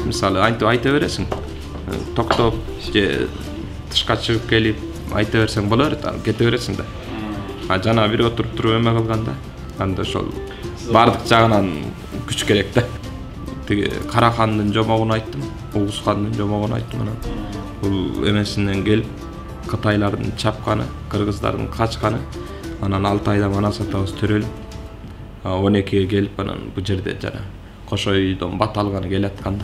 Мысалы айта бересің, тоқтап, тышқа шығып келіп, айта берсең болар, кете бересің да. Жана бiri отырып тұрып эме кылганда, анда ошол бардык жагынан күч керек да. Тиги Карахандын жомогун айттым, Угуз хандын жомогун айттым анан. Бул эмесинен келип, Кытайлардын чапканы, кыргыздардын качканы, анан 6 айда манас атабыз төрөлүп, 12-ге келип анан бул жерде жана Кошойдон бат алганы келатканда.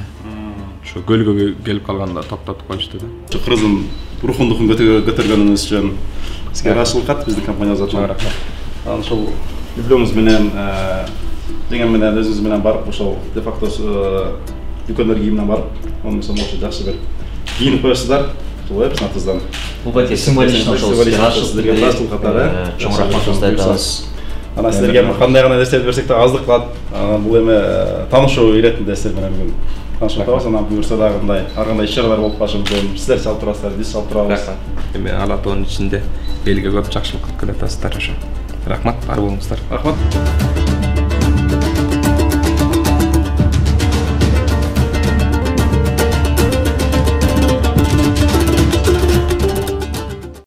Şu gölge gelip kalganda toktotуп koyuştu da. Şu Kırız'ın ruhundukun götürgönünüz için sizge raşılık kat bizde kampanya zatlan. Anı şol diplomumuz menen, деген менен өзүңүз менен барып ошол де факто дүкөндөр кийиминен барып, onu mesela ошо жакшы бир кийинип коесуздар. Ошол веб-сайтыбыздан. Бул өтө символично ошол сизге раштыл катары. Чоң рахматыбызды айтабыз. Ана силерге кандай гана нерселерди берсек да аздык кылат. Бул эми таанышуу иретинде силер менен бүгүн таанышып атабыз. Анан буюрса дагы мындай ар кандай иш-чаралар болуп калышы мүмкүн. Силер чалып турасыздар, биз чалып турабыз. Эми Алатоонун ичинде элге көп жакшылык кылып келатасыздар ошо. Рахмат, бар болуңуздар. Рахмат.